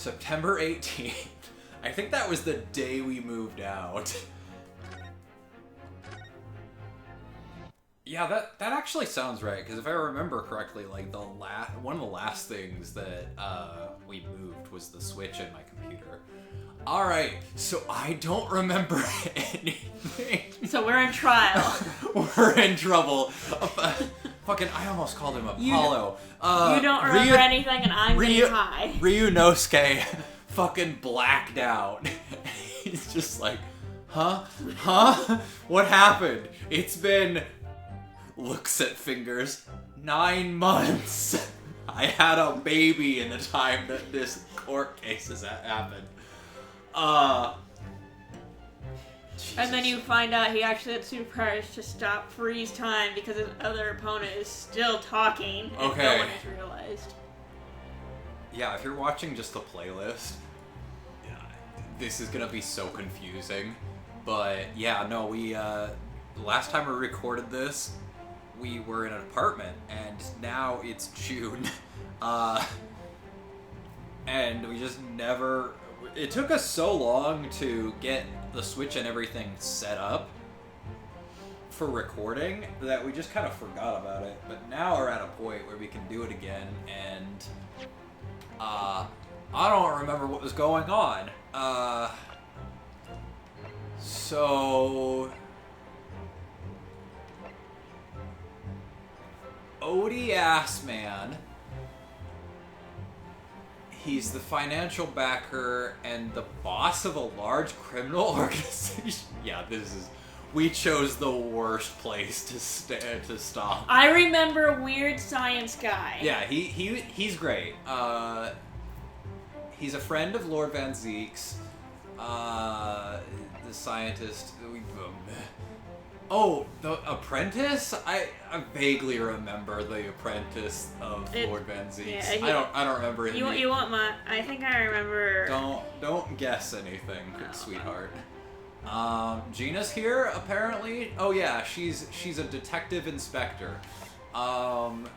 September 18th. I think that was the day we moved out. Yeah, that actually sounds right, because if I remember correctly, like one of the last things that we moved was the Switch in my computer. All right, so I don't remember anything. So we're in trial. We're in trouble. Fucking, I almost called him Apollo. You don't remember anything, and I'm getting high. Ryunosuke fucking blacked out. He's just like, huh? What happened? It's been... Looks at fingers. 9 months. I had a baby in the time that this court case has happened. Jesus. And then you find out he actually had superpowers to stop freeze time because his other opponent is still talking. And Okay. No one has realized. Yeah, if you're watching just the playlist, this is gonna be so confusing. But yeah, no, we last time we recorded this, we were in an apartment, and now it's June. And we just never... It took us so long to get the Switch and everything set up for recording that we just kind of forgot about it. But now we're at a point where we can do it again, and I don't remember what was going on. So... Odie Assman. He's the financial backer and the boss of a large criminal organization. Yeah, this is... We chose the worst place to stop. I remember Weird Science Guy. Yeah, he's great. He's a friend of Lord Van Zeek's. The scientist... Oh, The Apprentice? I vaguely remember The Apprentice of Lord Van Zeek's. Yeah, I don't remember him. You want my... I think I remember... Don't guess anything, sweetheart. Gina's here, apparently. Oh yeah, she's a detective inspector. And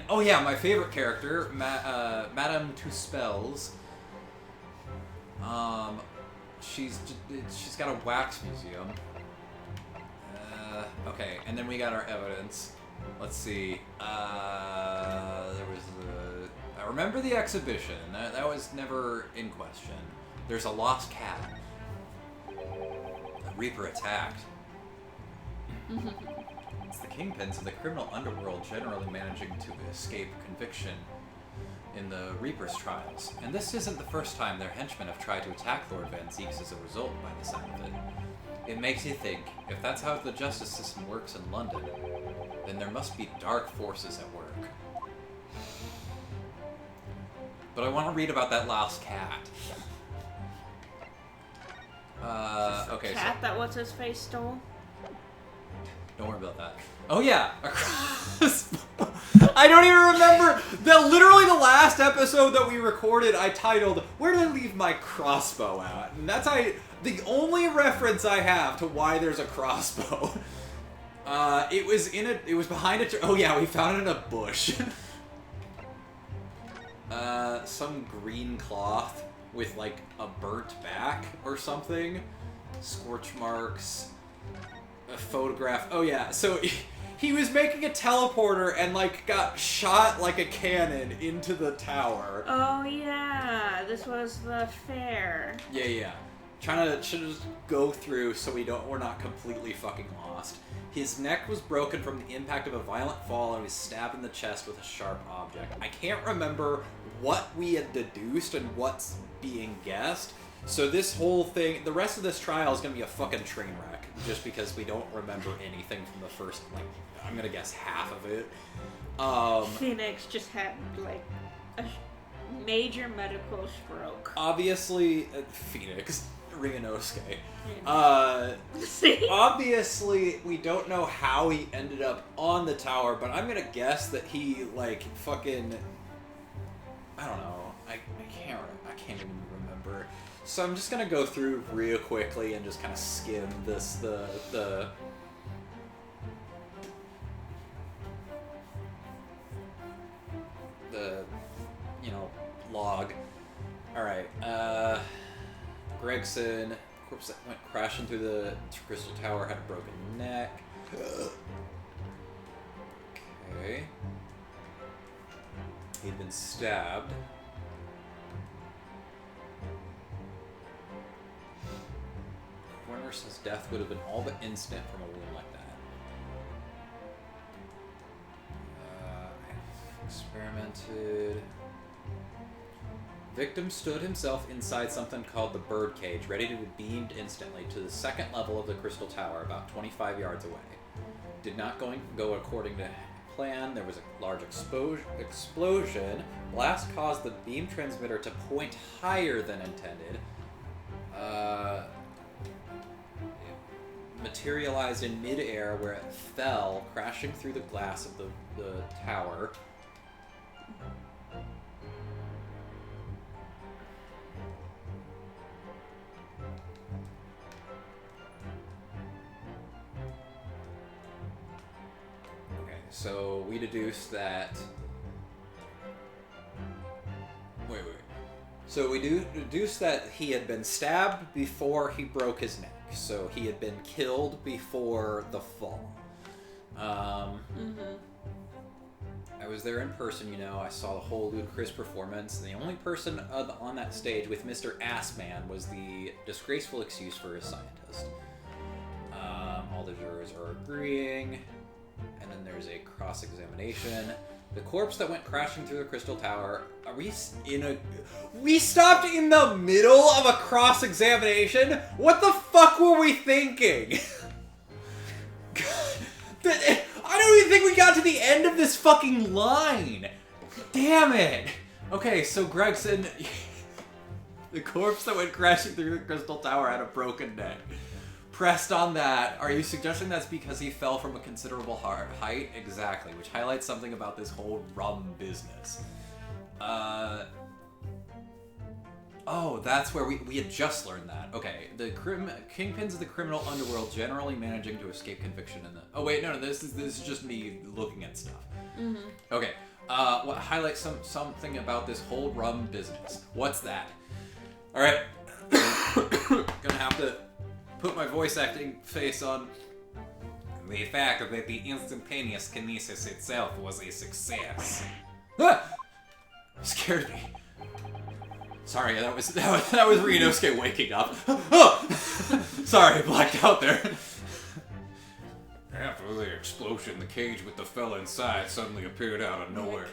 oh yeah, my favorite character, Madame Tuspels. She's got a wax museum. Okay, and then we got our evidence. Let's see. There was I remember the exhibition. That was never in question. There's a lost cat. The Reaper attacked. It's the kingpins of the criminal underworld generally managing to escape conviction in the Reaper's trials. And this isn't the first time their henchmen have tried to attack Lord Van Zeeks as a result, by the sound of it. It makes you think, if that's how the justice system works in London, then there must be dark forces at work. But I want to read about that lost cat. Okay, cat that what's-his-face stole? Don't worry about that. Oh yeah, a crossbow. I don't even remember. Literally the last episode that we recorded, I titled, "Where did I leave my crossbow at?" And that's the only reference I have to why there's a crossbow. It was behind a... Oh yeah, we found it in a bush. Some green cloth with like a burnt back or something. Scorch marks. A photograph. Oh yeah, so he was making a teleporter and like got shot like a cannon into the tower. Oh yeah, this was the fair. Yeah. Trying to just go through so we're not completely fucking lost. His neck was broken from the impact of a violent fall and he was stabbed in the chest with a sharp object. I can't remember what we had deduced and what's being guessed. So this whole thing, the rest of this trial is going to be a fucking train wreck. Just because we don't remember anything from the first, like, I'm going to guess half of it. Phoenix just had, like, a major medical stroke. Obviously, Phoenix, Ryunosuke. See? Obviously, we don't know how he ended up on the tower, but I'm going to guess that he, like, fucking... I don't know. I can't even remember. So I'm just gonna go through real quickly and just kind of skim this, the log. Alright, Gregson, corpse that went crashing through the crystal tower, had a broken neck. Okay. He'd been stabbed. Warner says death would have been all but instant from a wound like that. I've experimented. Victim stood himself inside something called the bird cage, ready to be beamed instantly to the second level of the crystal tower, about 25 yards away. Did not go according to plan. There was a large explosion. Blast caused the beam transmitter to point higher than intended. It materialized in midair where it fell, crashing through the glass of the tower. So we deduce that. Wait. So we deduce that he had been stabbed before he broke his neck. So he had been killed before the fall. I was there in person, you know. I saw the whole ludicrous performance. And the only person on that stage with Mr. Assman was the disgraceful excuse for a scientist. All the jurors are agreeing. And then there's a cross-examination. The corpse that went crashing through the crystal tower. Are we in a... We stopped in the middle of a cross-examination? What the fuck were we thinking? I don't even think we got to the end of this fucking line. Damn it. Okay, so Gregson... The corpse that went crashing through the crystal tower had a broken neck. Pressed on that, are you suggesting that's because he fell from a considerable height? Exactly, which highlights something about this whole rum business. Oh, that's where we had just learned that. Okay, the kingpins of the criminal underworld generally managing to escape conviction in the... Oh wait, no, this is just me looking at stuff. Okay, what highlights something about this whole rum business? What's that? Alright, gonna have to put my voice acting face on. The fact that the instantaneous kinesis itself was a success. Ah! Scared me. Sorry, that was Ryunosuke waking up. Oh! Sorry, blacked out there. After the explosion, the cage with the fella inside suddenly appeared out of nowhere.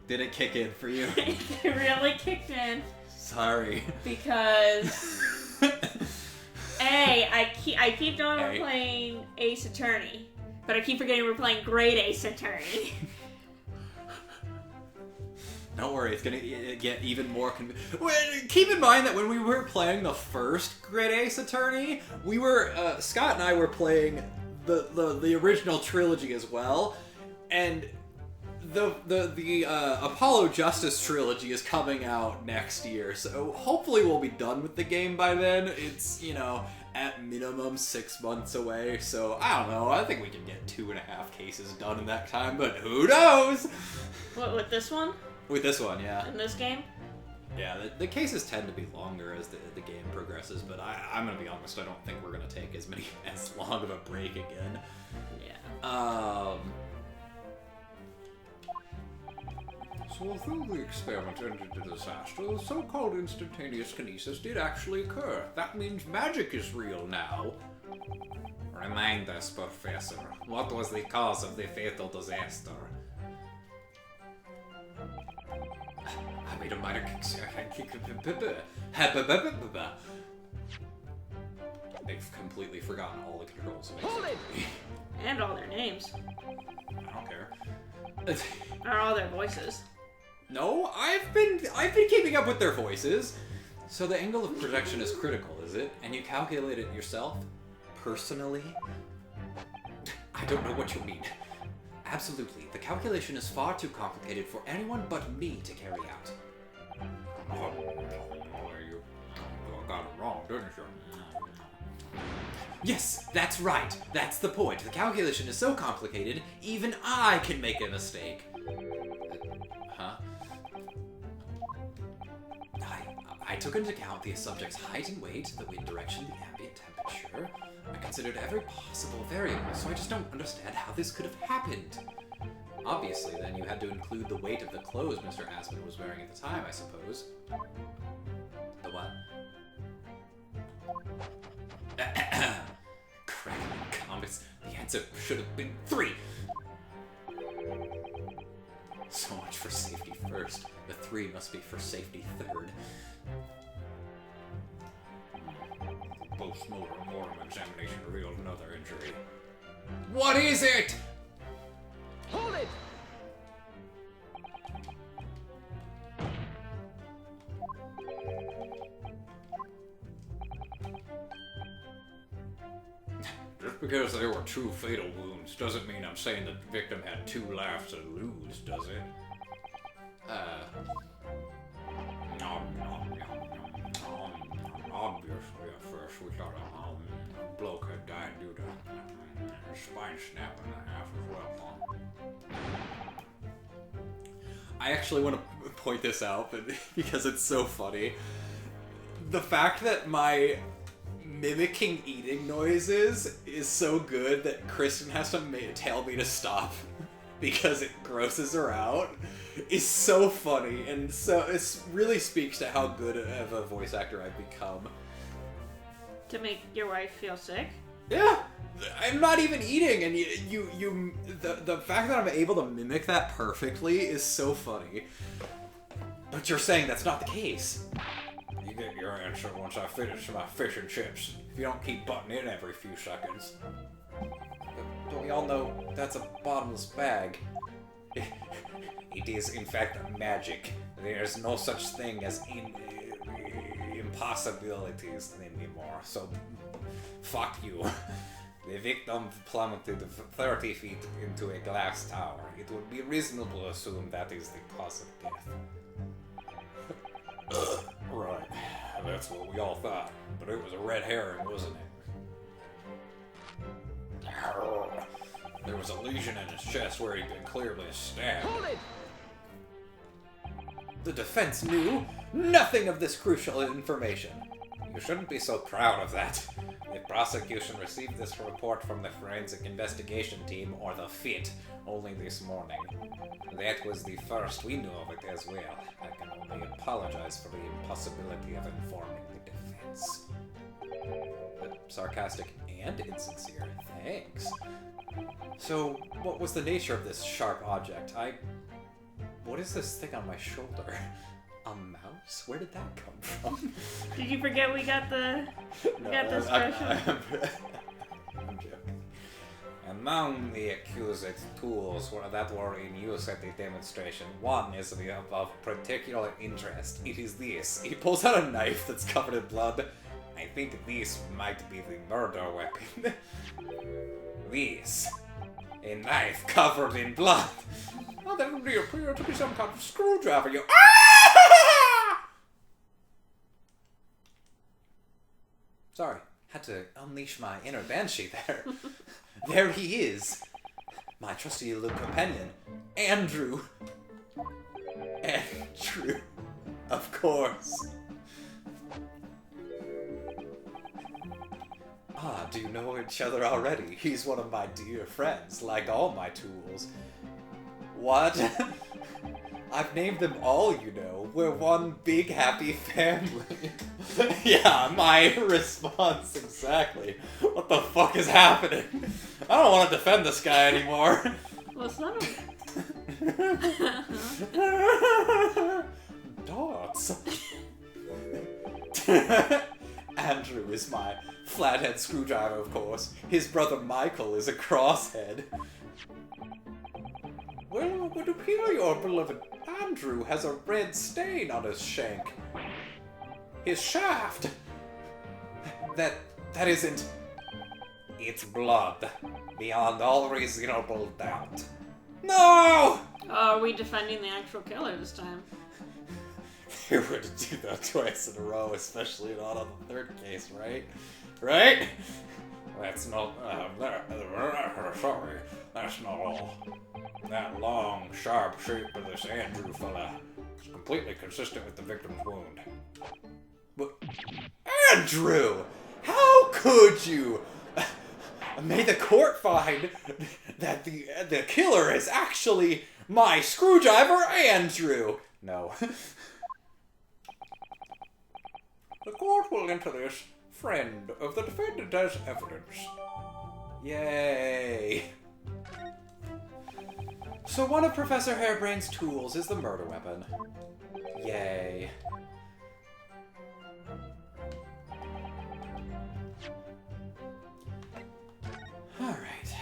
Did it kick in for you? It really kicked in. Sorry. Because... I keep knowing we're playing Ace Attorney, but I keep forgetting we're playing Great Ace Attorney. Don't worry, it's gonna get even more keep in mind that when we were playing the first Great Ace Attorney, we were, Scott and I were playing the original trilogy as well, and the Apollo Justice trilogy is coming out next year, so hopefully we'll be done with the game by then. It's, you know, at minimum 6 months away, so I don't know, I think we can get 2.5 cases done in that time, but who knows? What, with this one? With this one, yeah. In this game? Yeah, the cases tend to be longer as the game progresses, but I'm gonna be honest, I don't think we're gonna take as long of a break again. Yeah. So although the experiment ended in disaster, the so-called instantaneous kinesis did actually occur. That means magic is real now. Remind us, Professor. What was the cause of the fatal disaster? I made a minor They've completely forgotten all the controls. And all their names. I don't care. Or all their voices. No, I've been keeping up with their voices. So the angle of projection is critical, is it? And you calculate it yourself? Personally? I don't know what you mean. Absolutely. The calculation is far too complicated for anyone but me to carry out. You got it wrong, didn't you? Yes, that's right. That's the point. The calculation is so complicated, even I can make a mistake. Huh? I took into account the subject's height and weight, the wind direction, the ambient temperature. I considered every possible variable, so I just don't understand how this could have happened. Obviously, then, you had to include the weight of the clothes Mr. Aspen was wearing at the time, I suppose. The what? Crackling comets. The answer should have been 3! So much for safety first. The 3 must be for safety third. The post-mortem examination revealed another injury. What is it? Hold it! Just because there were 2 fatal wounds doesn't mean I'm saying the victim had 2 laughs to lose, does it? Obviously, at first we thought a bloke had died due to spine snapping in half as well. I actually want to point this out because it's so funny. The fact that my mimicking eating noises is so good that Kristen has to tell me to stop because it grosses her out is so funny, and so it really speaks to how good of a voice actor I've become. To make your wife feel sick? Yeah, I'm not even eating, and the fact that I'm able to mimic that perfectly is so funny. But you're saying that's not the case. You get your answer once I finish my fish and chips. If you don't keep butting in every few seconds. But we all know that's a bottomless bag. It is, in fact, magic. There's no such thing as impossibilities anymore, so fuck you. The victim plummeted 30 feet into a glass tower. It would be reasonable to assume that is the cause of death. Right. That's what we all thought. But it was a red herring, wasn't it? There was a lesion in his chest where he'd been clearly stabbed. Hold it! The defense knew nothing of this crucial information. You shouldn't be so proud of that. The prosecution received this report from the Forensic Investigation Team, or the FIT, only this morning. That was the first we knew of it as well. I can only apologize for the impossibility of informing the defense. But sarcastic and insincere, thanks. So, what was the nature of this sharp object? What is this thing on my shoulder? A mouse? Where did that come from? Did you forget we got the special? I'm joking. Among the accused tools that were in use at the demonstration, one is of particular interest. It is this. He pulls out a knife that's covered in blood. I think this might be the murder weapon. This. A knife covered in blood. Oh, that would appear to be some kind of screwdriver. You. Ah! Sorry, had to unleash my inner banshee there. There he is, my trusty little companion, Andrew. Andrew, of course. Ah, do you know each other already? He's one of my dear friends, like all my tools. What? I've named them all, you know. We're one big happy family. Yeah, my response exactly. What the fuck is happening? I don't want to defend this guy anymore. Well, it's not Dots. Andrew is my flathead screwdriver, of course. His brother Michael is a crosshead. Well, it would appear your beloved Andrew has a red stain on his shank. His shaft. That isn't... It's blood. Beyond all reasonable doubt. No! Oh, are we defending the actual killer this time? They were to do that twice in a row, especially not on the third case, right? Right? That's not... sorry. That's not all. That long, sharp shape of this Andrew fella. It's completely consistent with the victim's wound. But Andrew! How could you? May the court find that the killer is actually my screwdriver, Andrew! No. The court will enter this friend of the defendant as evidence. Yay. So one of Professor Hairbrain's tools is the murder weapon. Yay. Alright.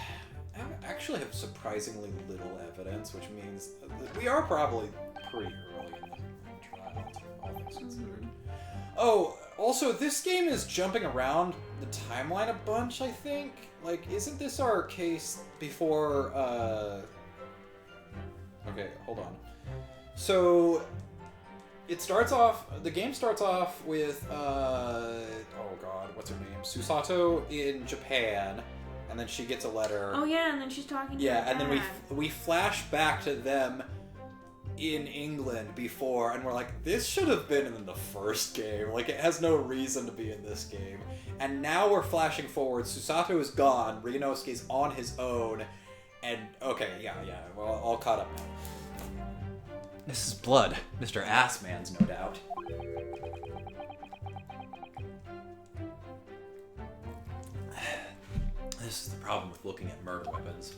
I actually have surprisingly little evidence, which means that we are probably pretty early in the trial, all things considered. Oh, also, this game is jumping around the timeline a bunch, I think. Like, isn't this our case before, Okay, hold on. So, the game starts off with, oh god, what's her name? Susato in Japan, and then she gets a letter. Oh yeah, and then she's talking to Yeah, her and then dad. we flash back to them in England before, and we're like, this should have been in the first game. Like, it has no reason to be in this game. And now we're flashing forward. Susato is gone. Ryunosuke's on his own. And, okay, yeah, well, all caught up now. This is blood. Mr. Assman's, no doubt. This is the problem with looking at murder weapons.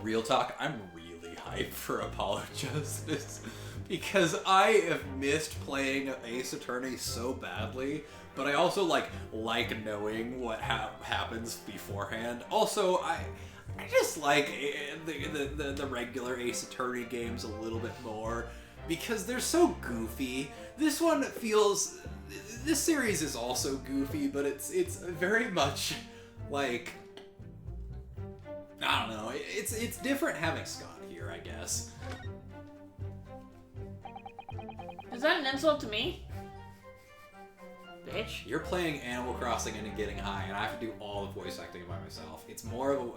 Real talk, I'm really hyped for Apollo Justice because I have missed playing Ace Attorney so badly, but I also like knowing what happens beforehand. Also, I just like the regular Ace Attorney games a little bit more because they're so goofy. This series is also goofy, but it's very much like, I don't know. It's different having Scott here, I guess. Is that an insult to me? Bitch. You're playing Animal Crossing and getting high, and I have to do all the voice acting by myself. It's more of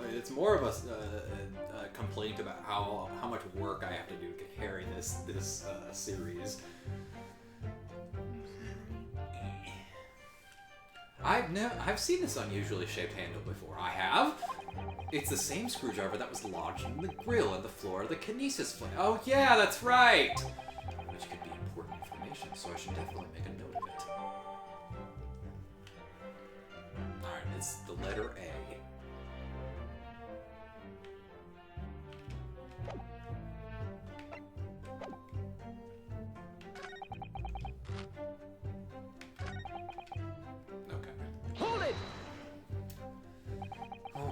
a complaint about how much work I have to do to carry this series. I've seen this unusually shaped handle before. I have. It's the same screwdriver that was lodged in the grill at the floor of the kinesis flame. Oh yeah, that's right! Which could be important information, so I should definitely make a note of it. Alright, it's the letter A. Hold it!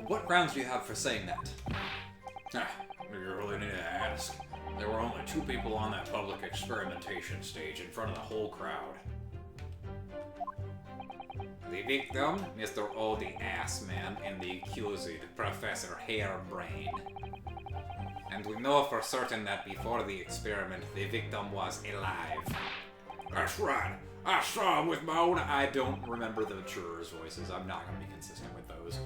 What grounds do you have for saying that? You really need to ask. There were only 2 people on that public experimentation stage in front of the whole crowd. The victim, Mr. O the Assman, and the accused, Professor Hairbrain. And we know for certain that before the experiment, the victim was alive. That's right. I saw him with my own eyes. I don't remember the jurors' voices. I'm not going to be consistent with those.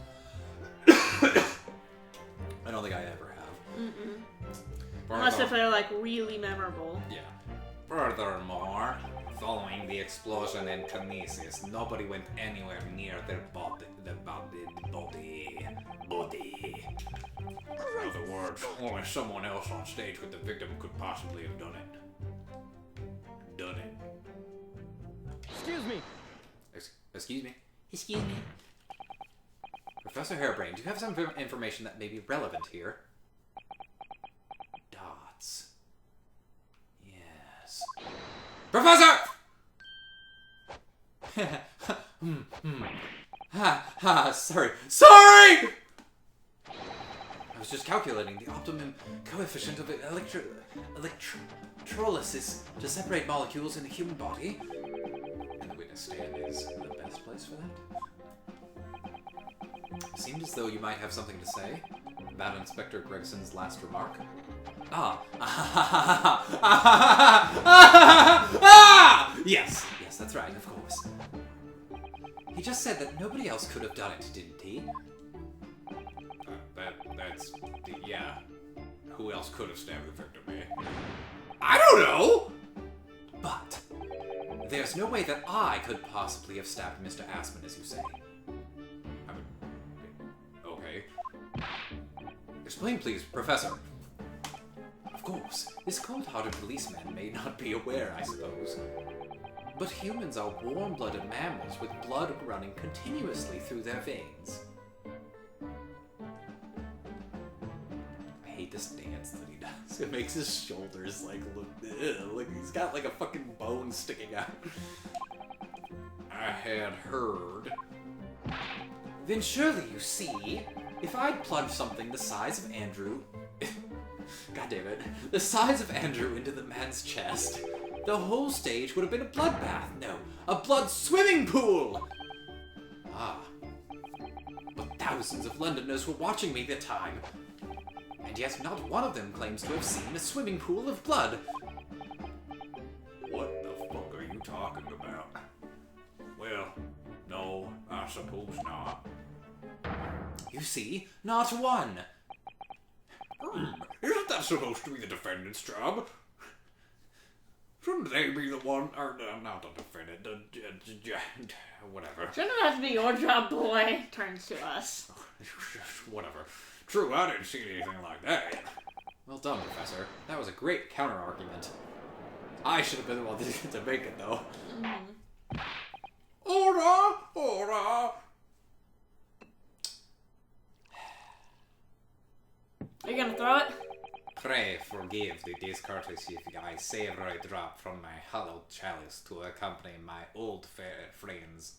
I don't think I ever have. Mm-mm. Unless if they're, like, really memorable. Yeah. Furthermore, following the explosion in Kinesis, nobody went anywhere near their body. In other words, only someone else on stage with the victim could possibly have done it. Excuse me. Excuse me? Excuse me? Professor Hairbrain, do you have some information that may be relevant here? Dots. Yes. Professor! Sorry. Sorry! I was just calculating the optimum coefficient of electrolysis to separate molecules in the human body. And the witness stand is the best place for that. Seemed as though you might have something to say about Inspector Gregson's last remark. Yes, that's right, of course. He just said that nobody else could have done it, didn't he? Yeah. Who else could have stabbed the victim, eh? I don't know! But there's no way that I could possibly have stabbed Mr. Aspen, as you say. I mean, okay. Explain, please, Professor. Of course, this cold-hearted policeman may not be aware, I suppose. But humans are warm-blooded mammals with blood running continuously through their veins. I hate this dance that he does. It makes his shoulders like look like he's got like a fucking bone sticking out. I had heard. Then surely you see, if I'd plunged something the size of Andrew... God damn it. The size of Andrew into the man's chest, the whole stage would have been a bloodbath. No, a blood swimming pool! Ah. But thousands of Londoners were watching me at the time. And yet not one of them claims to have seen a swimming pool of blood. What the fuck are you talking about? Well, no, I suppose not. You see, not one. Isn't that supposed to be the defendant's job? Shouldn't they be the one, or not the defendant, whatever. Shouldn't it have to be your job, boy? Turns to us. Whatever. True, I didn't see anything like that. Well done, Professor. That was a great counter-argument. I should have been the one to make it, though. Ora! Ora! Are you gonna throw it? Pray forgive the discourtesy if I savor a drop from my hallowed chalice to accompany my old fair friends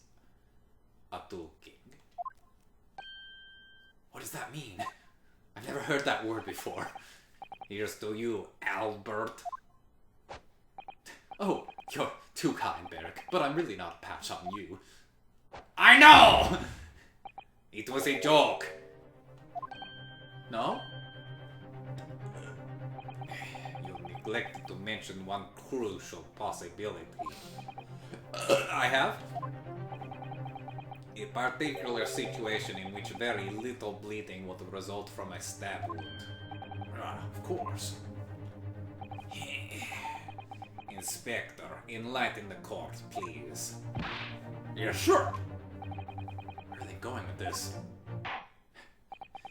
a talking. What does that mean? I've never heard that word before. Here's to you, Albert. Oh, you're too kind, Beric, but I'm really not a patch on you. I know! It was a joke. No? You neglected to mention one crucial possibility. I have? A particular situation in which very little bleeding would result from a stab wound. Ah, of course. Inspector, enlighten the court, please. Yeah, sure. Where are they going with this?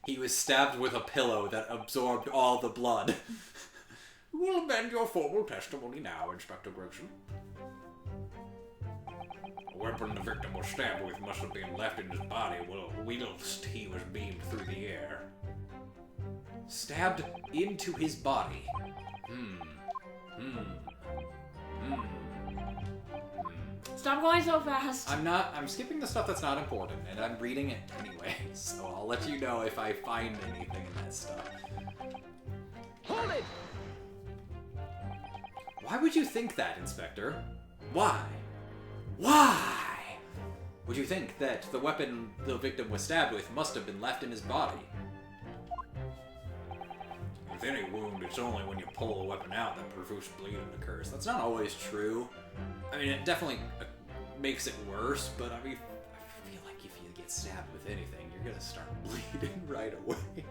He was stabbed with a pillow that absorbed all the blood. We'll amend your formal testimony now, Inspector Gregson. The weapon the victim was stabbed with must have been left in his body whilst he was beamed through the air. Stabbed into his body. Stop going so fast. I'm skipping the stuff that's not important, and I'm reading it anyway, so I'll let you know if I find anything in that stuff. Hold it! Why would you think that, Inspector? Why? Why? Would you think that the weapon the victim was stabbed with must have been left in his body? With any wound, it's only when you pull a weapon out that profuse bleeding occurs. That's not always true. I mean, it definitely makes it worse, but I mean, I feel like if you get stabbed with anything, you're gonna start bleeding right away.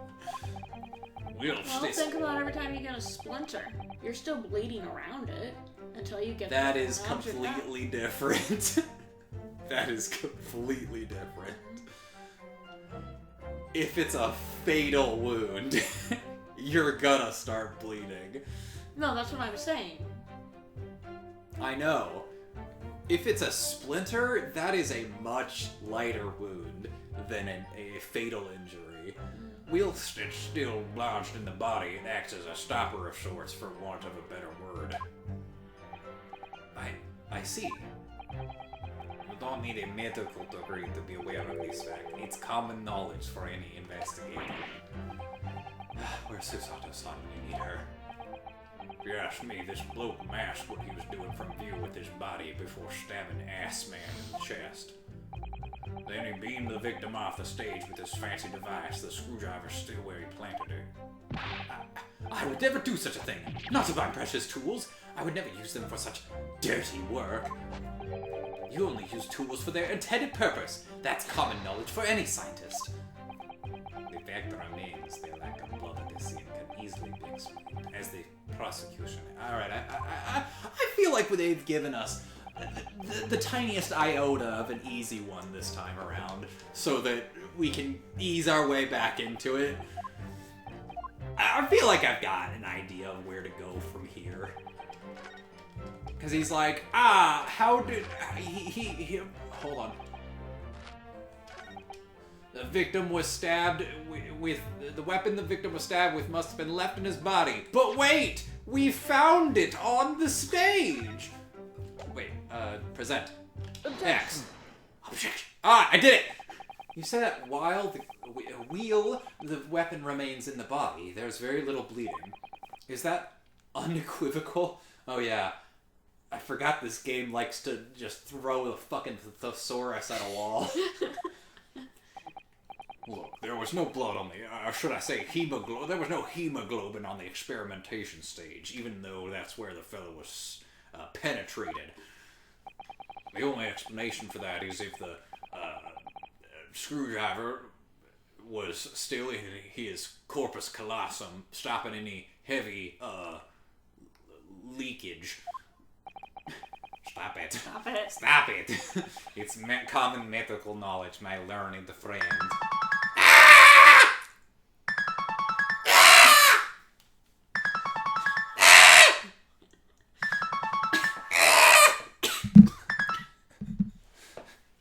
We'll Well, think about every time you get a splinter. You're still bleeding around it until you get That the is object out. completely different. That is completely different. If it's a fatal wound, you're gonna start bleeding. No, that's what I was saying. I know. If it's a splinter, that is a much lighter wound than a fatal injury. Whilst it's still lodged in the body, it acts as a stopper of sorts, for want of a better word. I see. You don't need a medical degree to be aware of this fact. It's common knowledge for any investigator. Where's Susato-san when you need her? If you ask me, this bloke masked what he was doing from view with his body before stabbing Ass Man in the chest. Then he beamed the victim off the stage with his fancy device, the screwdriver still where he planted it. I would never do such a thing. Not with my precious tools. I would never use them for such dirty work. You only use tools for their intended purpose. That's common knowledge for any scientist. The fact remains, the lack of blood at the scene can easily be explained. As the prosecution. Alright, I feel like they've given us the tiniest iota of an easy one this time around, so that we can ease our way back into it. I feel like I've got an idea of where to go from here. Because he's like, how did... He hold on. The victim was stabbed with... The weapon the victim was stabbed with must have been left in his body. But wait! We found it on the stage! Wait, present. Objection. X. Objection. I did it! You say that while the weapon remains in the body, there's very little bleeding. Is that unequivocal? Oh yeah. I forgot this game likes to just throw the fucking thesaurus at a wall. Look, there was no blood on the, or should I say hemoglobin, there was no hemoglobin on the experimentation stage, even though that's where the fellow was penetrated. The only explanation for that is if the screwdriver was still in his corpus callosum, stopping any heavy leakage. Stop it. Stop it. Stop it. It's common medical knowledge, my learned friend.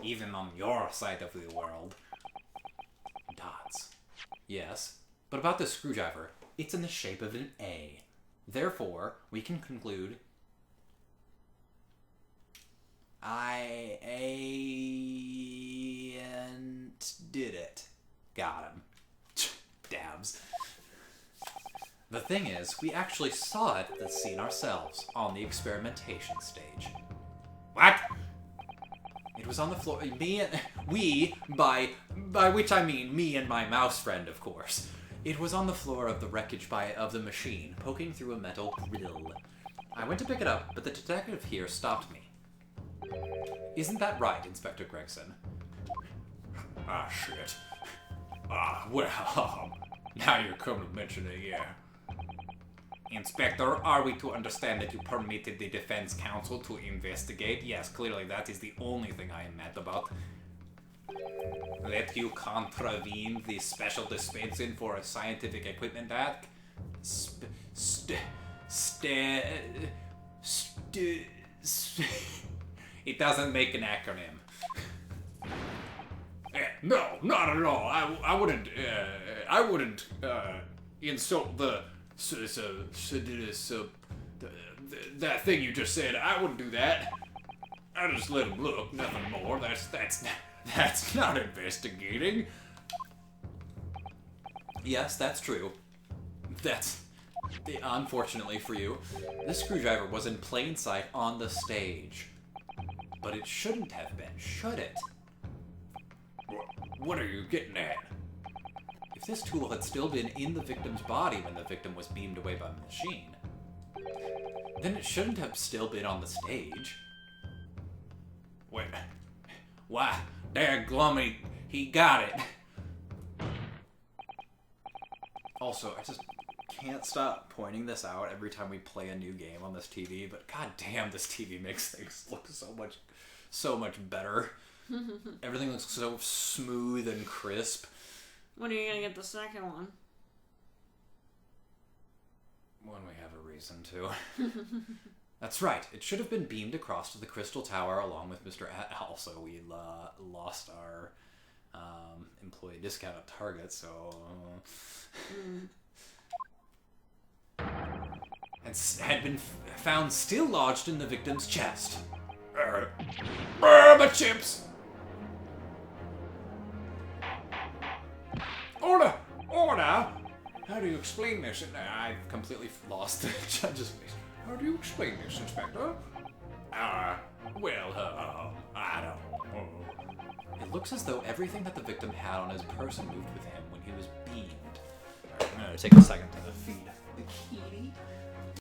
Even on your side of the world. Dots. Yes, but about the screwdriver, it's in the shape of an A. Therefore, we can conclude I did it. Got him. Dabs. The thing is, we actually saw it, the scene ourselves, on the experimentation stage. What? It was on the floor. By which I mean me and my mouse friend, of course. It was on the floor of the wreckage of the machine, poking through a metal grill. I went to pick it up, but the detective here stopped me. Isn't that right, Inspector Gregson? Ah, shit. Well, now you're coming to mention it, yeah. Inspector, are we to understand that you permitted the defense counsel to investigate? Yes, clearly that is the only thing I am mad about. Let you contravene the Special Dispensing for a Scientific Equipment Act? It doesn't make an acronym. No, not at all. I wouldn't insult that thing you just said. I wouldn't do that. I just let him look, nothing more. That's not investigating. Yes, that's true. Unfortunately for you, this screwdriver was in plain sight on the stage. But it shouldn't have been, should it? What are you getting at? If this tool had still been in the victim's body when the victim was beamed away by the machine, then it shouldn't have still been on the stage. Wait. Why, dagglummie, he got it. Also, I just can't stop pointing this out every time we play a new game on this TV, but god damn, this TV makes things look so much better. Everything looks so smooth and crisp. When are you gonna get the second one? When we have a reason to. That's right. It should have been beamed across to the Crystal Tower along with Mr. Also, we lost our employee discount at Target, so... And had been found still lodged in the victim's chest. My chips! Order! Order! How do you explain this? I've completely lost the judge's face. How do you explain this, Inspector? I don't know. It looks as though everything that the victim had on his person moved with him when he was beamed. I'm gonna take a second to feed the kitty.